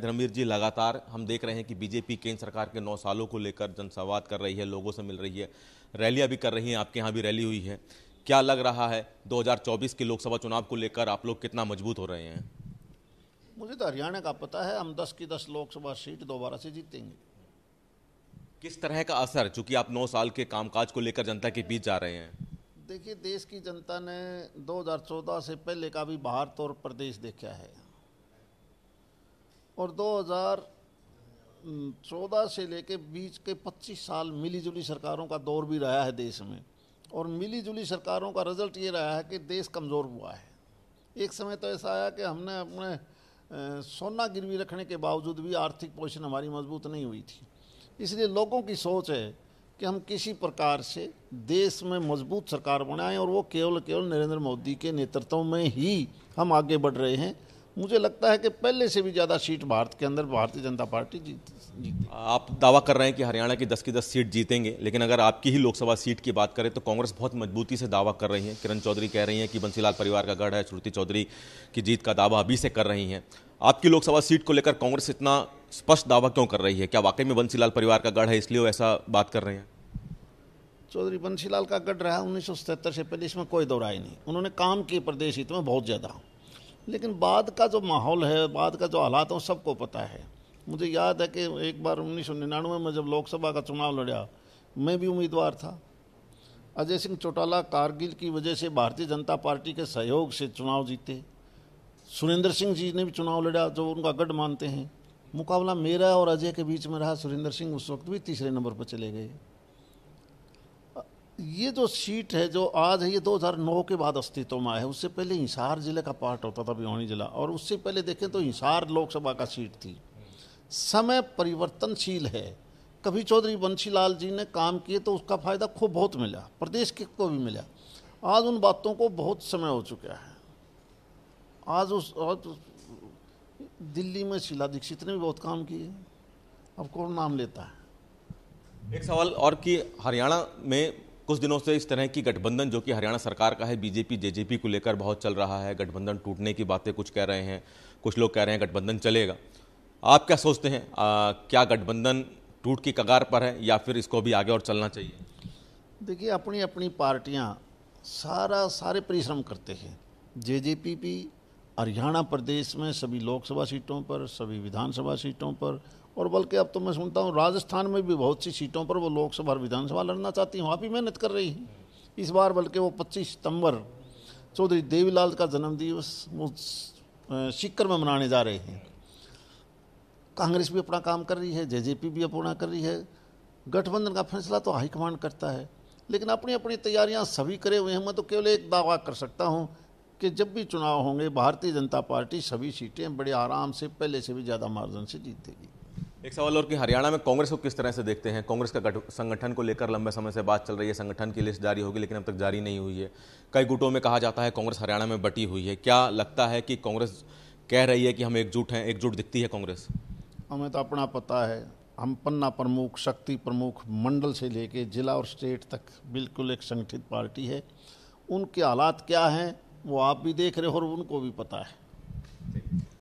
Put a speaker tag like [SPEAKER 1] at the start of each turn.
[SPEAKER 1] धर्मवीर जी, लगातार हम देख रहे हैं कि बीजेपी केंद्र सरकार के 9 सालों को लेकर जनसंवाद कर रही है, लोगों से मिल रही है, रैलियां भी कर रही हैं, आपके यहाँ भी रैली हुई है। क्या लग रहा है 2024 के लोकसभा चुनाव को लेकर आप लोग कितना मजबूत हो रहे हैं?
[SPEAKER 2] मुझे तो हरियाणा का पता है, हम 10 की 10 लोकसभा सीट दोबारा से जीतेंगे।
[SPEAKER 1] किस तरह का असर, चूंकि आप 9 साल के कामकाज को लेकर जनता के बीच जा रहे हैं?
[SPEAKER 2] देखिए, देश की जनता ने 2014 से पहले का भी बाहर तौर प्रदेश देखा है और 2014 से लेके बीच के 25 साल मिलीजुली सरकारों का दौर भी रहा है देश में, और मिलीजुली सरकारों का रिजल्ट ये रहा है कि देश कमज़ोर हुआ है। एक समय तो ऐसा आया कि हमने अपने सोना गिरवी रखने के बावजूद भी आर्थिक पोजीशन हमारी मजबूत नहीं हुई थी। इसलिए लोगों की सोच है कि हम किसी प्रकार से देश में मजबूत सरकार बनाएं, और वो केवल नरेंद्र मोदी के नेतृत्व में ही हम आगे बढ़ रहे हैं। मुझे लगता है कि पहले से भी ज़्यादा सीट भारत के अंदर भारतीय जनता पार्टी जीती।
[SPEAKER 1] आप दावा कर रहे हैं कि हरियाणा की 10 की 10 सीट जीतेंगे, लेकिन अगर आपकी ही लोकसभा सीट की बात करें तो कांग्रेस बहुत मजबूती से दावा कर रही है। किरण चौधरी कह रही हैं कि बंसीलाल परिवार का गढ़ है, श्रुति चौधरी की जीत का दावा अभी से कर रही हैं। आपकी लोकसभा सीट को लेकर कांग्रेस इतना स्पष्ट दावा क्यों कर रही है? क्या वाकई में बंसीलाल परिवार का गढ़ है, इसलिए वो ऐसा बात कर रहे हैं?
[SPEAKER 2] चौधरी बंसीलाल का गढ़ रहा 1977 से पहले, इसमें कोई दो राय नहीं। उन्होंने काम किए प्रदेश हित में बहुत ज़्यादा, लेकिन बाद का जो माहौल है, बाद का जो हालात है, सबको पता है। मुझे याद है कि एक बार 1999 में जब लोकसभा का चुनाव लड़ा, मैं भी उम्मीदवार था। अजय सिंह चौटाला कारगिल की वजह से भारतीय जनता पार्टी के सहयोग से चुनाव जीते। सुरेंद्र सिंह जी ने भी चुनाव लड़ा, जो उनका गढ़ मानते हैं। मुकाबला मेरा और अजय के बीच में रहा। सुरेंद्र सिंह उस वक्त भी तीसरे नंबर पर चले गए। ये जो सीट है जो आज है, ये 2009 के बाद अस्तित्व में है। उससे पहले हिसार जिले का पार्ट होता था, भिवानी जिला, और उससे पहले देखें तो हिसार लोकसभा का सीट थी। समय परिवर्तनशील है। कभी चौधरी बंसीलाल जी ने काम किए तो उसका फायदा खूब बहुत मिला, प्रदेश के को भी मिला। आज उन बातों को बहुत समय हो चुका है। आज दिल्ली में शीला दीक्षित ने भी बहुत काम किए, अब कौन नाम लेता है।
[SPEAKER 1] एक सवाल और कि हरियाणा में कुछ दिनों से इस तरह की गठबंधन जो कि हरियाणा सरकार का है, बीजेपी जेजेपी को लेकर बहुत चल रहा है। गठबंधन टूटने की बातें कुछ कह रहे हैं, कुछ लोग कह रहे हैं गठबंधन चलेगा। आप क्या सोचते हैं, क्या गठबंधन टूट की कगार पर है या फिर इसको भी आगे और चलना चाहिए?
[SPEAKER 2] देखिए, अपनी अपनी पार्टियां सारे परिश्रम करते हैं। जेजेपी भी हरियाणा प्रदेश में सभी लोकसभा सीटों पर, सभी विधानसभा सीटों पर, और बल्कि अब तो मैं सुनता हूँ राजस्थान में भी बहुत सी सीटों पर वो लोकसभा और विधानसभा लड़ना चाहती हैं, वहाँ भी मेहनत कर रही है। इस बार बल्कि वो 25 सितंबर चौधरी देवीलाल का जन्मदिवस वो सीकर में मनाने जा रहे हैं। कांग्रेस भी अपना काम कर रही है, जेजेपी भी अपना कर रही है। गठबंधन का फैसला तो हाईकमांड करता है, लेकिन अपनी अपनी तैयारियां सभी करे हुए हैं। मैं तो केवल एक दावा कर सकता हूं कि जब भी चुनाव होंगे भारतीय जनता पार्टी सभी सीटें बड़े आराम से, पहले से भी ज़्यादा मार्जिन से जीतेगी।
[SPEAKER 1] एक सवाल और कि हरियाणा में कांग्रेस को किस तरह से देखते हैं? कांग्रेस का संगठन को लेकर लंबे समय से बात चल रही है, संगठन की लिस्ट जारी होगी, लेकिन अब तक जारी नहीं हुई है। कई गुटों में कहा जाता है कांग्रेस हरियाणा में बटी हुई है। क्या लगता है कि कांग्रेस कह रही है कि हम एकजुट हैं, एकजुट दिखती है कांग्रेस?
[SPEAKER 2] हमें तो अपना पता है, हम पन्ना प्रमुख, शक्ति प्रमुख, मंडल से लेके जिला और स्टेट तक बिल्कुल एक संगठित पार्टी है। उनके हालात क्या हैं वो आप भी देख रहे हो और उनको भी पता है।